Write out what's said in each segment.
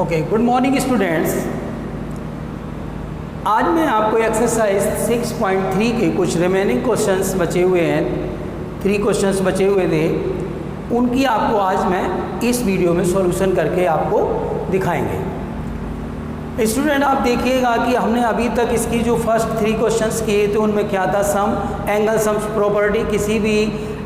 Okay, good morning students. आज मैं आपको एक्सरसाइज 6.3 के कुछ रिमेनिंग क्वेश्चंस बचे हुए हैं, 3 क्वेश्चंस बचे हुए थे, उनकी आपको आज मैं इस वीडियो में सॉल्यूशन करके आपको दिखाएंगे। स्टूडेंट आप देखिएगा कि हमने अभी तक इसकी जो फर्स्ट 3 क्वेश्चंस किए थे उनमें क्या था, सम एंगल सम प्रॉपर्टी, किसी भी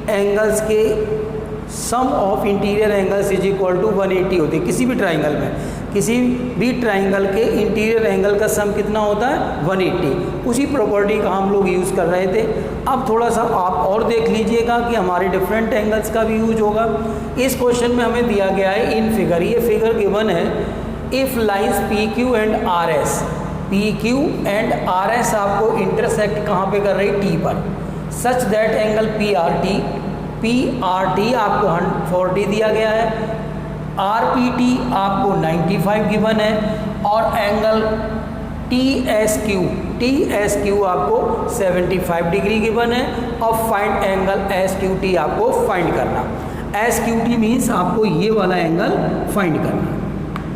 एंगल्स के sum of interior angles is equal to 180 होती है। किसी भी ट्राइंगल में, किसी भी ट्राइंगल के इंटीरियर एंगल का सम कितना होता है, 180। उसी प्रॉपर्टी का हम लोग यूज़ कर रहे थे। अब थोड़ा सा आप और देख लीजिएगा कि हमारे डिफरेंट एंगल्स का भी यूज होगा। इस क्वेश्चन में हमें दिया गया है इन फिगर, ये फिगर गिवन है, if lines P Q and R S, P Q and R S आपको इंटरसेक्ट कहाँ पे कर रही, टी पर, such that angle P R T आपको 140 दिया गया है, आर पी टी आपको 95 गिवन है, और एंगल टी एस क्यू आपको 75 डिग्री गिवन है, और find angle S Q T आपको फाइंड करना। एस क्यू टी मीन्स आपको ये वाला एंगल फाइंड करना।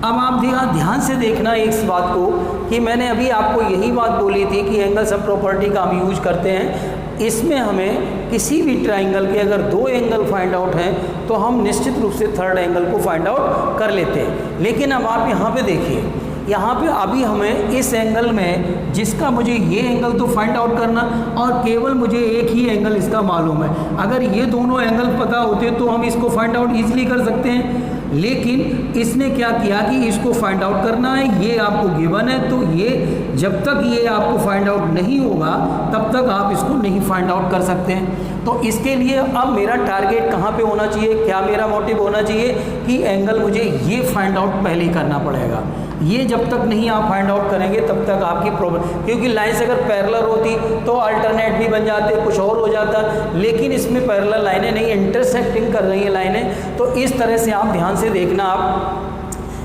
अब आप ध्यान से देखना इस बात को कि मैंने अभी आपको यही बात बोली थी कि एंगल सम प्रॉपर्टी का हम यूज करते हैं। इसमें हमें किसी भी ट्राइंगल के अगर 2 एंगल फाइंड आउट हैं तो हम निश्चित रूप से थर्ड एंगल को फाइंड आउट कर लेते हैं। लेकिन अब आप यहाँ पे देखिए, यहाँ पे अभी हमें इस एंगल में जिसका मुझे ये एंगल तो फाइंड आउट करना, और केवल मुझे एक ही एंगल इसका मालूम है। अगर ये दोनों एंगल पता होते तो हम इसको फाइंड आउट ईजिली कर सकते हैं, लेकिन इसने क्या किया कि इसको फाइंड आउट करना है, ये आपको गिवन है, तो ये जब तक ये आपको फाइंड आउट नहीं होगा तब तक आप इसको नहीं फाइंड आउट कर सकते हैं। तो इसके लिए अब मेरा टारगेट कहाँ पे होना चाहिए, क्या मेरा मोटिव होना चाहिए कि एंगल मुझे ये फाइंड आउट पहले ही करना पड़ेगा। ये जब तक नहीं आप फाइंड आउट करेंगे तब तक आपकी प्रॉब्लम, क्योंकि लाइन्स अगर पैरेलल होती तो अल्टरनेट भी बन जाते, कुछ और हो जाता, लेकिन इसमें पैरेलल लाइनें नहीं, इंटरसेक्टिंग कर रही हैं लाइनें, तो इस तरह से आप ध्यान से देखना आप।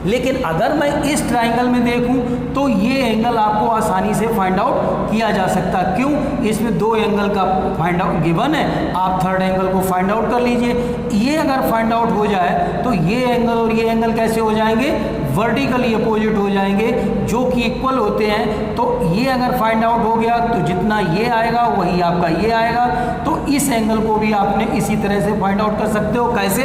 लेकिन अगर मैं इस ट्राइंगल में देखूं तो ये एंगल आपको आसानी से फाइंड आउट किया जा सकता है। क्यों? इसमें 2 एंगल का फाइंड आउट गिवन है, आप थर्ड एंगल को फाइंड आउट कर लीजिए। ये अगर फाइंड आउट हो जाए तो ये एंगल और ये एंगल कैसे हो जाएंगे, वर्टिकली अपोजिट हो जाएंगे, जो कि इक्वल होते हैं। तो ये अगर फाइंड आउट हो गया तो जितना ये आएगा वही आपका ये आएगा। तो इस एंगल को भी आपने इसी तरह से फाइंड आउट कर सकते हो। कैसे?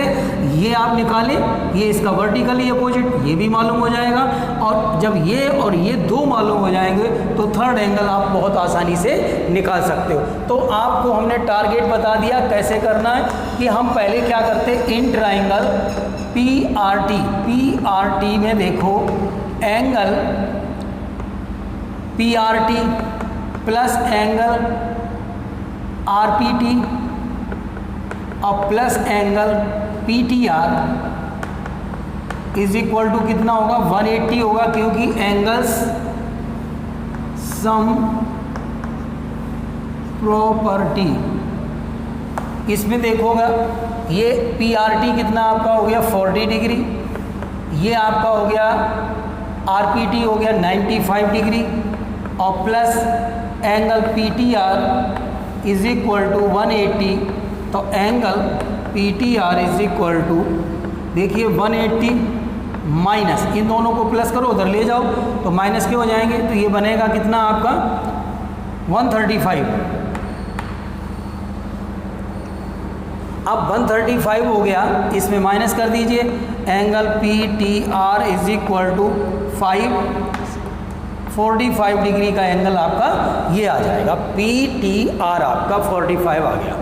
ये आप निकालें, ये इसका वर्टिकली अपोजिट, ये भी मालूम हो जाएगा, और जब ये और ये 2 मालूम हो जाएंगे तो थर्ड एंगल आप बहुत आसानी से निकाल सकते हो। तो आपको हमने टारगेट बता दिया कैसे करना है, कि हम पहले क्या करते, इन ट्राइंगल पी आर टी में देखो angle P R T plus angle R P T और plus angle P T R is equal to कितना होगा, 180 होगा, क्योंकि एंगल्स सम प्रॉपर्टी। इसमें देखोगा ये पी आर टी कितना आपका हो गया 40 डिग्री, ये आपका हो गया आर पी टी हो गया 95 डिग्री, और plus angle P T R is equal to 180। तो angle P T R is equal to, देखिए 180 माइनस, इन दोनों को प्लस करो, उधर ले जाओ तो माइनस के हो जाएंगे, तो ये बनेगा कितना आपका 135। अब 135 हो गया, इसमें माइनस कर दीजिए, angle P T R is equal to 45 degree का एंगल आपका ये आ जाएगा, पी टी आर आपका 45 आ गया।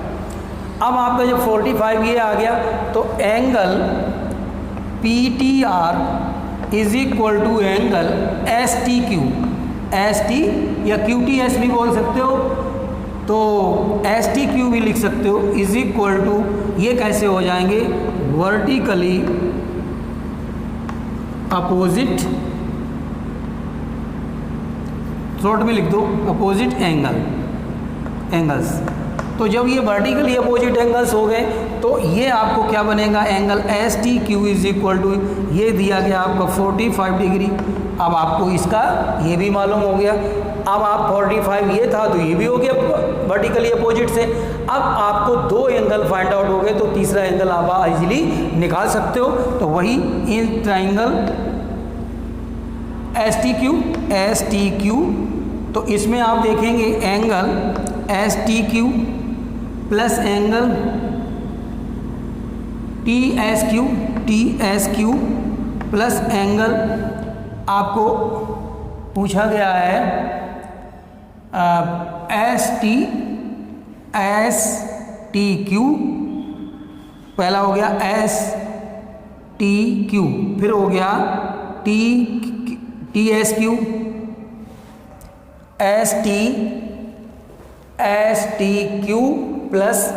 अब आपका जब 45 ये आ गया तो angle P T R is equal to angle S T Q, S T या क्यू टी एस भी बोल सकते हो, तो एस टी क्यू भी लिख सकते हो, इज इक्वल टू, ये कैसे हो जाएंगे, वर्टिकली अपोजिट, शॉर्ट में लिख दो अपोजिट एंगल्स। तो जब ये वर्टिकली अपोजिट एंगल्स हो गए तो ये आपको क्या बनेगा, angle S T Q is equal to, ये दिया गया आपका 45 डिग्री। अब आपको इसका ये भी मालूम हो गया, अब आप 45 ये था तो ये भी हो गया वर्टिकली अपोजिट से। अब आपको 2 एंगल फाइंड आउट हो गए तो तीसरा एंगल आप इजीली निकाल सकते हो। तो वही in triangle S T Q, तो इसमें आप देखेंगे angle S T Q plus angle T S Q plus angle आपको पूछा गया है एस टी क्यू, पहला हो गया एस टी क्यू, फिर हो गया T S Q, S T Q plus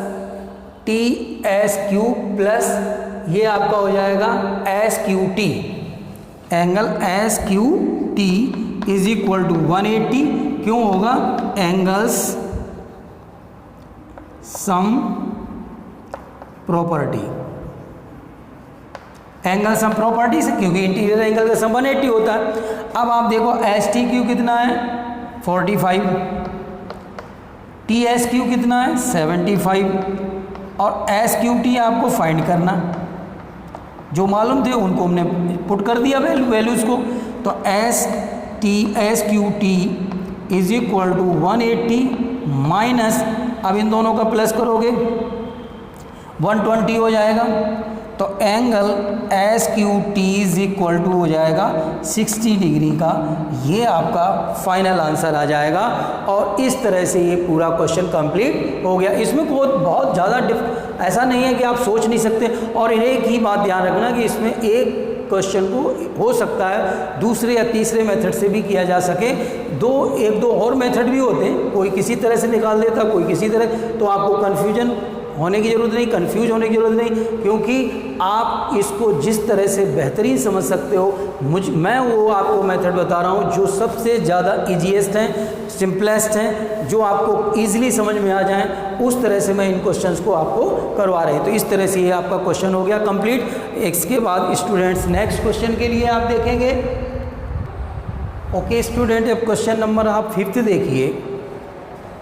T S Q plus ये आपका हो जाएगा S Q T, angle S Q T is equal to 180, क्यों होगा angles sum property, angle sum property से, क्योंकि इंटीरियर एंगल का सम 180 होता है। अब आप देखो एस टी क्यू कितना है 45, टी एस क्यू कितना है 75 और एस क्यू टी आपको फाइंड करना, जो मालूम थे उनको हमने पुट कर दिया वैल्यूज़ को, तो S Q T is equal to 180 minus, अब इन दोनों का प्लस करोगे 120 हो जाएगा, तो angle S Q T is equal to हो जाएगा 60 डिग्री का, ये आपका फाइनल आंसर आ जाएगा। और इस तरह से ये पूरा क्वेश्चन कंप्लीट हो गया। इसमें बहुत ज़्यादा ऐसा नहीं है कि आप सोच नहीं सकते। और एक ही बात ध्यान रखना कि इसमें एक क्वेश्चन को हो सकता है दूसरे या तीसरे मेथड से भी किया जा सके, एक दो और मेथड भी होते हैं, कोई किसी तरह से निकाल देता, कोई किसी तरह, तो आपको कन्फ्यूजन होने की ज़रूरत नहीं, कंफ्यूज होने की ज़रूरत नहीं, क्योंकि आप इसको जिस तरह से बेहतरीन समझ सकते हो, मैं वो आपको मेथड बता रहा हूँ जो सबसे ज़्यादा ईजीएस्ट हैं, सिंपलेस्ट हैं, जो आपको ईजिली समझ में आ जाएं, उस तरह से मैं इन क्वेश्चंस को आपको करवा रहे हैं। तो इस तरह से ये आपका क्वेश्चन हो गया कंप्लीट। इसके बाद स्टूडेंट्स नेक्स्ट क्वेश्चन के लिए आप देखेंगे। ओके स्टूडेंट, अब क्वेश्चन नंबर आप 5 देखिए।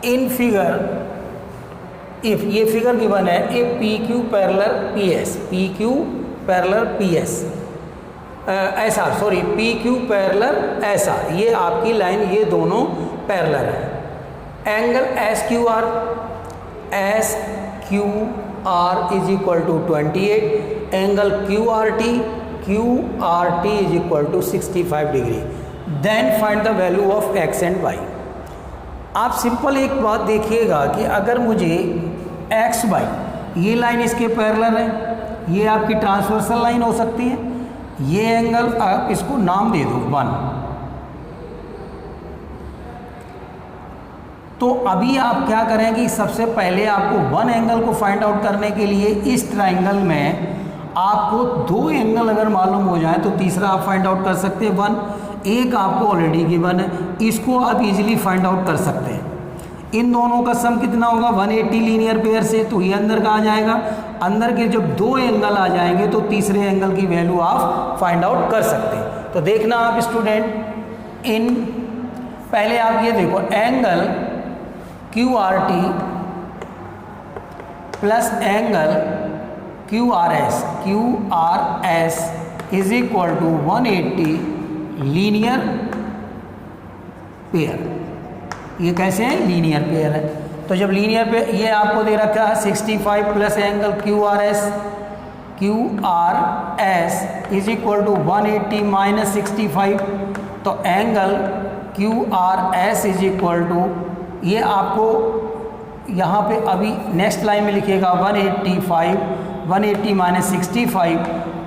इन फिगर इफ ये फिगर गिवन है, A P Q parallel P S ऐसा, सॉरी पी क्यू पैरेलल ऐसा, ये आपकी लाइन, ये दोनों पैरेलल है। Angle S Q R is equal to 28, angle Q R T is equal to 65 degree. Then find the value of X and Y. आप simple एक बात देखिएगा कि अगर मुझे एक्स वाई, ये लाइन इसके पैरेलल है, ये आपकी ट्रांसवर्सल लाइन हो सकती है, ये एंगल आप इसको नाम दे दो 1, तो अभी आप क्या करेंगे, सबसे पहले आपको 1 एंगल को फाइंड आउट करने के लिए इस ट्राइंगल में आपको 2 एंगल अगर मालूम हो जाए तो तीसरा आप फाइंड आउट कर सकते हैं 1, एक आपको ऑलरेडी गिवन है, इसको आप इजीली फाइंड आउट कर सकते हैं। इन दोनों का सम कितना होगा 180 लीनियर पेयर से, तो ये अंदर का आ जाएगा। अंदर के जब 2 एंगल आ जाएंगे तो तीसरे एंगल की वैल्यू आप फाइंड आउट कर सकते हैं। तो देखना आप स्टूडेंट, पहले आप ये देखो, angle Q R T plus angle Q R S is equal to 180 linear pair. ये कैसे है, लीनियर पेयर है। तो जब लीनियर पेयर, ये आपको दे रखा है 65 plus angle Q R S is equal to 180 minus 65, तो angle Q R S is equal to, ये आपको यहाँ पे अभी नेक्स्ट लाइन में लिखिएगा 180 माइनस 65,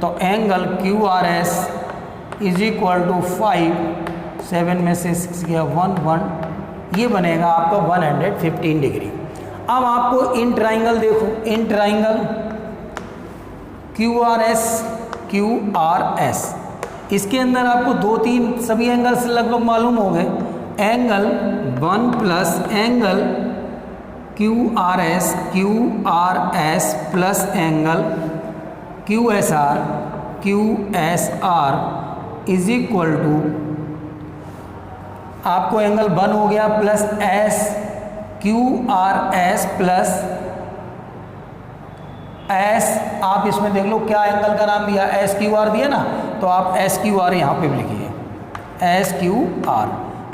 तो angle Q R S is equal to 5, 7 में से 6 गया 1, ये बनेगा आपका 115 डिग्री। अब आपको इन ट्राइंगल देखो, in triangle Q R S, इसके अंदर आपको 2-3 सभी एंगल्स लगभग मालूम हो गए। Angle 1 plus angle Q R S plus angle Q S R is equal to, आपको एंगल 1 हो गया plus Q R S plus S, आप इसमें देख लो क्या एंगल का नाम दिया, एस क्यू आर दिया ना, तो आप एस क्यू आर यहाँ पे भी लिखिए, S Q R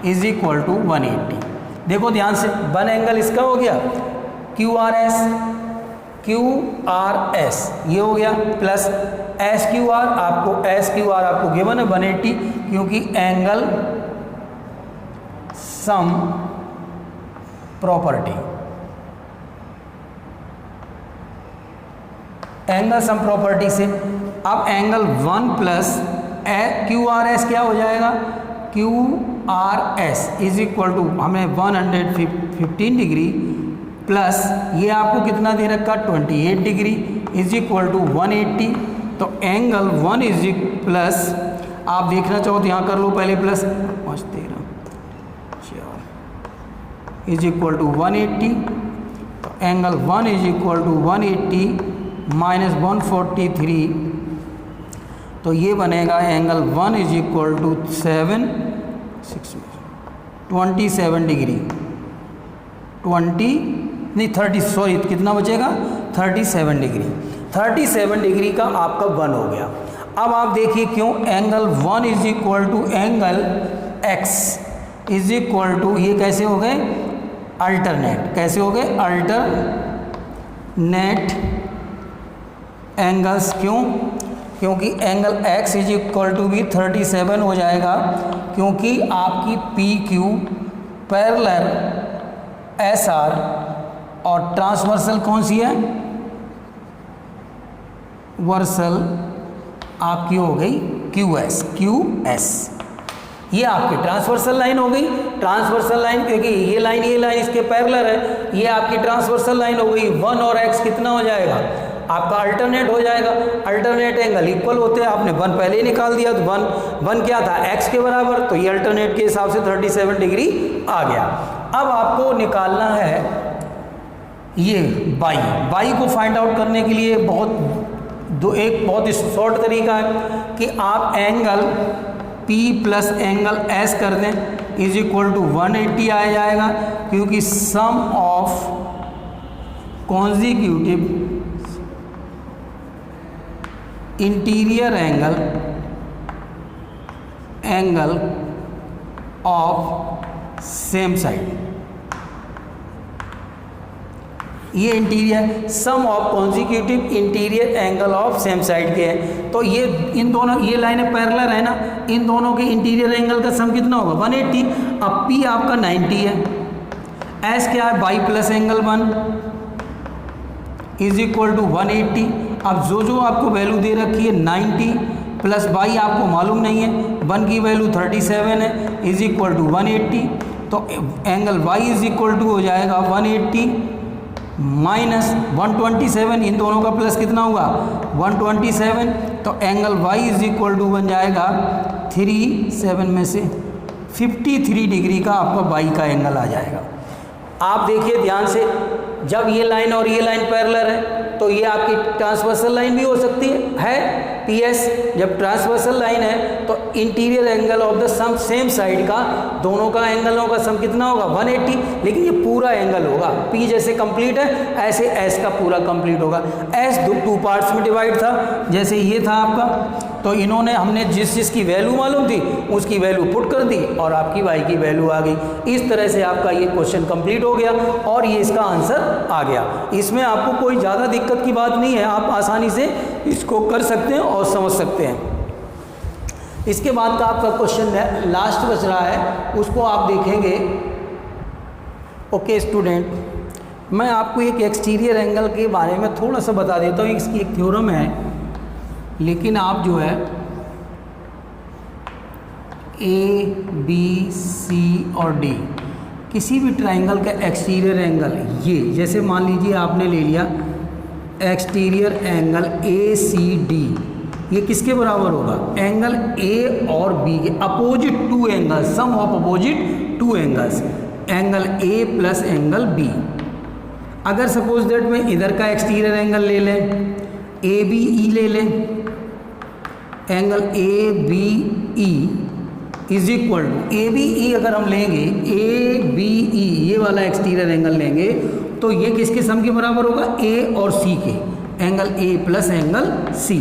is equal to 180। देखो ध्यान से, वन एंगल इसका हो गया क्यू आर एस ये हो गया, प्लस एस क्यू आर आपको गिवन है 180, क्योंकि एंगल सम प्रॉपर्टी से अब angle 1 plus Q R S क्या हो जाएगा, Q R S is equal to हमें 115 डिग्री प्लस ये आपको कितना दे रखा 28 डिग्री इज इक्वल टू 180। तो एंगल 1 इज प्लस, आप देखना चाहो तो यहाँ कर लो पहले, प्लस 13 इज इक्वल टू 180। तो angle 1 is equal to 180 minus 143, तो ये बनेगा angle 1 is equal to 27 degree 30 कितना बचेगा 37 डिग्री। 37 डिग्री का आपका 1 हो गया। अब आप देखिए क्यों, angle 1 is equal to angle x is equal to, ये कैसे हो गए अल्टरनेट, कैसे हो गए अल्टरनेट एंगल्स। क्यों, क्योंकि angle x is equal to भी 37 हो जाएगा, क्योंकि आपकी P Q parallel S R और ट्रांसवर्सल कौन सी है, वर्सल आपकी हो गई क्यू एस। ये आपकी ट्रांसवर्सल लाइन हो गई, ट्रांसवर्सल लाइन, क्योंकि ये लाइन इसके पैरेलल है, ये आपकी ट्रांसवर्सल लाइन हो गई। 1 और x कितना हो जाएगा आपका अल्टरनेट हो जाएगा। अल्टरनेट एंगल इक्वल होते हैं, आपने 1 पहले ही निकाल दिया, तो 1 क्या था x के बराबर, तो ये अल्टरनेट के हिसाब से 37 डिग्री आ गया। अब आपको निकालना है ये y को फाइंड आउट करने के लिए एक बहुत ही शॉर्ट तरीका है कि आप angle P plus angle S कर दें इज इक्वल टू 180 आ जाएगा, क्योंकि sum of consecutive interior angle of same side, ये interior sum of consecutive interior angle of same side के है। तो ये इन दोनों, ये लाइनें पैरेलल है ना, इन दोनों के इंटीरियर एंगल का सम कितना होगा 180। अब P आपका 90 है, S क्या है y plus angle 1 is equal to 180। अब जो आपको वैल्यू दे रखी है 90 प्लस y आपको मालूम नहीं है, 1 की वैल्यू 37 है इज इक्वल टू 180। तो angle y is equal to हो जाएगा 180 माइनस 127, इन दोनों का प्लस कितना हुआ 127। तो angle y is equal to बन जाएगा 37 में से 53 डिग्री का आपका y का एंगल आ जाएगा। आप देखिए ध्यान से, जब ये लाइन और ये लाइन पैरेलल है तो ये आपकी ट्रांसवर्सल लाइन भी हो सकती है PS। जब ट्रांसवर्सल लाइन है तो interior angle of the sum same side का, दोनों का एंगलों का सम कितना होगा 180, लेकिन ये पूरा एंगल होगा। P जैसे कंप्लीट है ऐसे S का पूरा कंप्लीट होगा। S 2 पार्ट्स में डिवाइड था, जैसे ये था आपका, तो इन्होंने हमने जिस की वैल्यू मालूम थी उसकी वैल्यू पुट कर दी और आपकी y की वैल्यू आ गई। इस तरह से आपका ये क्वेश्चन कंप्लीट हो गया और ये इसका आंसर आ गया। इसमें आपको कोई ज़्यादा दिक्कत की बात नहीं है, आप आसानी से इसको कर सकते हैं और समझ सकते हैं। इसके बाद का आपका क्वेश्चन लास्ट बच रहा है, उसको आप देखेंगे। ओके स्टूडेंट, मैं आपको एक एक्सटीरियर एंगल के बारे में थोड़ा सा बता देता हूँ। इसकी एक थ्योरम है, लेकिन आप जो है ABC और D किसी भी ट्राइंगल का एक्सटीरियर एंगल, ये जैसे मान लीजिए आपने ले लिया एक्सटीरियर एंगल ACD, ये किसके बराबर होगा एंगल A और B के opposite two angles, sum of opposite two angles, angle A plus angle B। अगर सपोज दैट मैं इधर का एक्सटीरियर एंगल ले लें ABE ले लें, angle ABE is equal to ABE अगर हम लेंगे ABE ये वाला एक्सटीरियर एंगल लेंगे तो ये किसके सम के बराबर होगा A और C के, angle A plus angle C।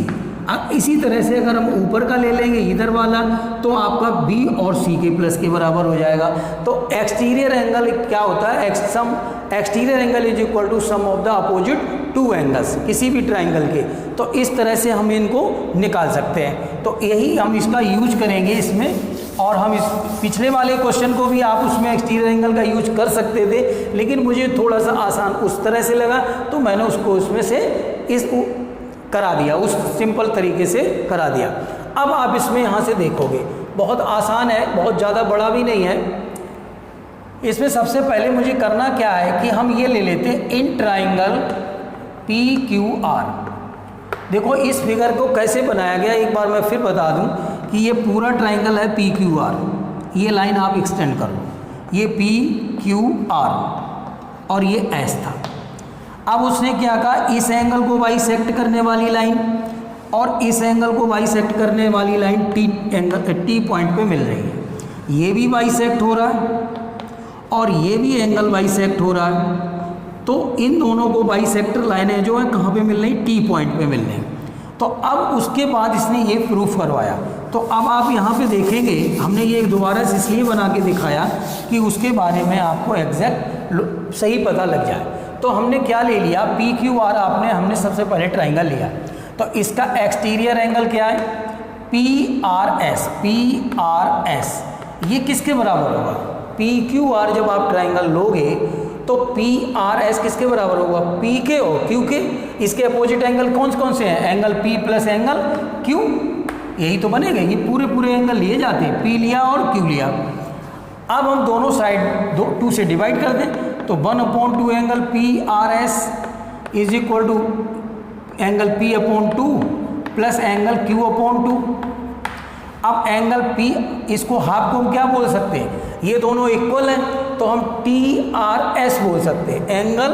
अब इसी तरह से अगर हम ऊपर का ले लेंगे इधर वाला, तो आपका बी और सी के प्लस के बराबर हो जाएगा। तो एक्सटीरियर एंगल क्या होता है, exterior angle is equal to sum of the opposite two angles, किसी भी ट्राइंगल के। तो इस तरह से हम इनको निकाल सकते हैं। तो यही हम इसका यूज करेंगे इसमें, और हम इस पिछले वाले क्वेश्चन को भी आप उसमें एक्सटीरियर एंगल का यूज कर सकते थे, लेकिन मुझे थोड़ा सा आसान उस तरह से लगा, तो मैंने उसको उसमें से करा दिया, उस सिंपल तरीके से करा दिया। अब आप इसमें यहाँ से देखोगे बहुत आसान है, बहुत ज़्यादा बड़ा भी नहीं है। इसमें सबसे पहले मुझे करना क्या है कि हम ये ले लेते हैं इन ट्राइंगल PQR। देखो इस फिगर को कैसे बनाया गया, एक बार मैं फिर बता दूं कि ये पूरा ट्राइंगल है PQR, ये लाइन आप एक्सटेंड कर लो, ये PQR और ये S था। अब उसने क्या कहा, इस एंगल को बाइसेक्ट करने वाली लाइन और इस एंगल को बाइसेक्ट करने वाली लाइन T पॉइंट पे मिल रही है। ये भी बाइसेक्ट हो रहा है और ये भी एंगल बाइसेक्ट हो रहा है। तो इन दोनों को बाइसेक्टर लाइनें जो है कहाँ पे मिल रही, T पॉइंट पे मिल रही। तो अब उसके बाद इसने ये प्रूफ करवाया। तो अब आप यहाँ पे देखेंगे, हमने ये दोबारा से इसलिए बना के दिखाया कि उसके बारे में आपको एग्जैक्ट सही पता लग जाए। तो हमने क्या ले लिया, PQR हमने सबसे पहले ट्राइंगल लिया। तो इसका एक्सटीरियर एंगल क्या है, PRS। ये किसके बराबर होगा, PQR जब आप ट्राइंगल लोगे तो PRS किसके बराबर होगा, P के हो, Q के। इसके अपोजिट एंगल कौन कौन से हैं, angle P plus angle Q, यही तो बनेगा। ये पूरे एंगल लिए जाते हैं, P लिया और Q लिया। अब हम दोनों साइड 2 से डिवाइड कर दें, तो 1/2 angle PRS is equal to angle P/2 plus angle Q/2। अब एंगल P, इसको हाफ को हम क्या बोल सकते हैं, ये दोनों इक्वल हैं तो हम TRS बोल सकते हैं, एंगल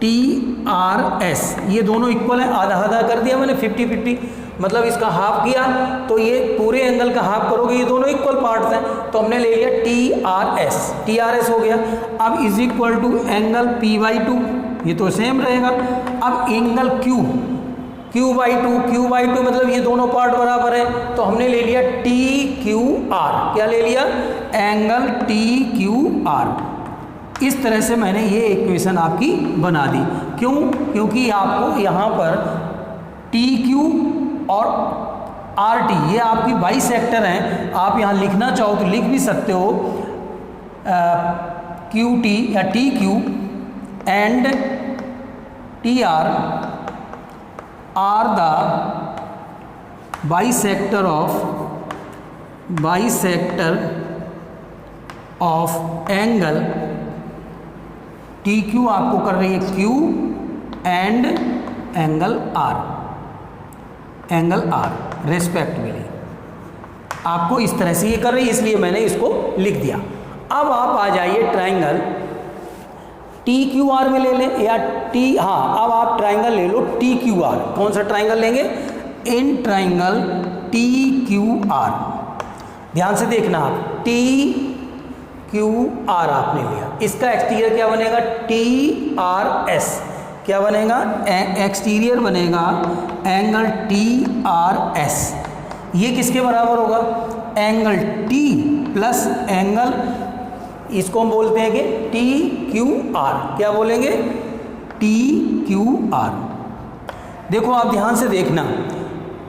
TRS। ये दोनों इक्वल हैं, आधा आधा कर दिया मैंने, 50-50, मतलब इसका हाफ किया तो ये पूरे एंगल का हाफ करोगे, ये दोनों इक्वल पार्ट्स हैं, तो हमने ले लिया TRS हो गया। अब is equal to angle P/2, ये तो सेम रहेगा। अब एंगल Q/2 मतलब ये दोनों पार्ट बराबर है, तो हमने ले लिया TQR। क्या ले लिया, एंगल TQR। इस तरह से मैंने ये इक्वेशन आपकी बना दी। क्यों, क्योंकि आपको यहाँ पर TQ और RT ये आपकी बाइसेक्टर हैं। आप यहाँ लिखना चाहो तो लिख भी सकते हो, QT या TQ and TR are the bisector of angle TQ आपको कर रही है Q and angle R respectively. आपको इस तरह से ये कर रही है, इसलिए मैंने इसको लिख दिया। अब आप आ जाइए ट्राइंगल TQR में ले लें या अब आप ट्राइंगल ले लो TQR। कौन सा ट्राइंगल लेंगे, इन ट्राइंगल TQR। ध्यान से देखना आप, TQR आपने लिया, इसका एक्सटीरियर क्या बनेगा, TRS। क्या बनेगा, एक्सटीरियर बनेगा एंगल TRS। ये किसके बराबर होगा, एंगल T प्लस एंगल, इसको हम बोलते हैं कि TQR। क्या बोलेंगे, TQR। देखो आप ध्यान से देखना,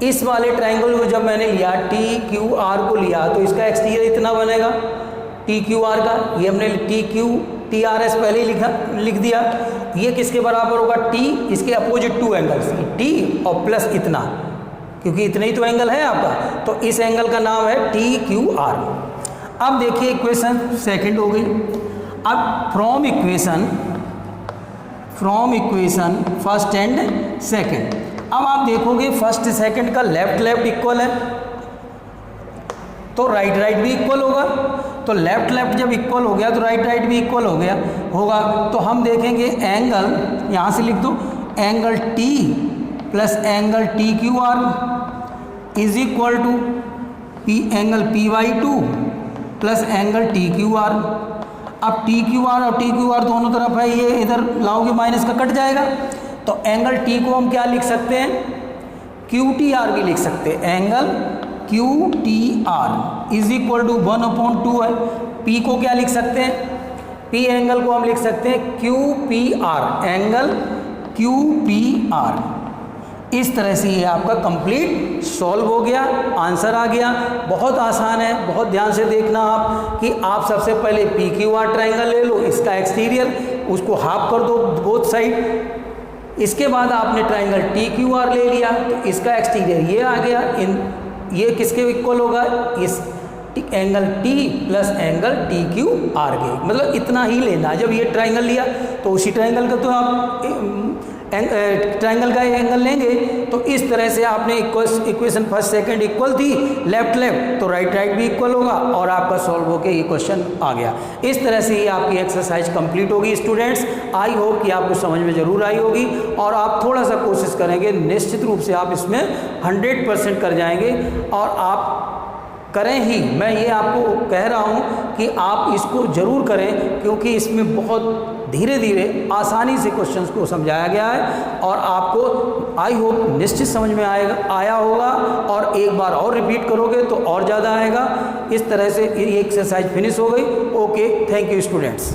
इस वाले ट्राइंगल को जब मैंने लिया TQR को लिया तो इसका एक्सटीरियर इतना बनेगा TQR का। ये हमने TRS पहले ही लिख दिया। ये किसके बराबर होगा, T, इसके अपोजिट 2 एंगल्स, T और प्लस इतना, क्योंकि इतने ही तो एंगल है आपका, तो इस एंगल का नाम है TQR। अब देखिए इक्वेशन सेकंड हो गई। अब from equation first and second, अब आप देखोगे फर्स्ट सेकंड का लेफ्ट इक्वल है तो राइट भी इक्वल होगा। तो लेफ्ट जब इक्वल हो गया तो राइट भी इक्वल हो गया होगा। तो हम देखेंगे एंगल, यहाँ से लिख दो, angle T plus angle TQR is equal to angle P/2 plus angle TQR। अब TQR और TQR दोनों तरफ है, ये इधर लाओगे माइनस का कट जाएगा। तो एंगल T को हम क्या लिख सकते हैं, QTR भी लिख सकते हैं, angle QTR is equal to 1/2 है। P को क्या लिख सकते हैं, P एंगल को हम लिख सकते हैं QPR, एंगल QPR। इस तरह से ये आपका कंप्लीट सॉल्व हो गया, आंसर आ गया। बहुत आसान है, बहुत ध्यान से देखना आप कि आप सबसे पहले PQR ट्रायंगल ले लो, इसका एक्सटीरियर उसको हाफ कर दो बोथ साइड। इसके बाद आपने ट्रायंगल TQR ले लिया तो इसका एक्सटीरियर ये आ गया, ये किसके इक्वल होगा, इस angle T plus angle TQR के, मतलब इतना ही लेना। जब ये ट्रायंगल लिया तो उसी ट्रायंगल का तो आप ट्रायंगल का एंगल लेंगे। तो इस तरह से आपने इक्वेशन फर्स्ट सेकंड इक्वल थी, लेफ्ट लेफ्ट तो राइट राइट भी इक्वल होगा और आपका सॉल्व होके ये क्वेश्चन आ गया। इस तरह से ये आपकी एक्सरसाइज कंप्लीट होगी स्टूडेंट्स। आई होप कि आपको समझ में ज़रूर आई होगी और आप थोड़ा सा कोशिश करेंगे, निश्चित रूप से आप इसमें 100% कर जाएंगे। और आप करें ही, मैं ये आपको कह रहा हूँ कि आप इसको ज़रूर करें, क्योंकि इसमें बहुत धीरे धीरे आसानी से क्वेश्चंस को समझाया गया है और आपको आई होप निश्चित समझ में आया होगा। और एक बार और रिपीट करोगे तो और ज़्यादा आएगा। इस तरह से ये एक्सरसाइज फिनिश हो गई। Okay, thank you students.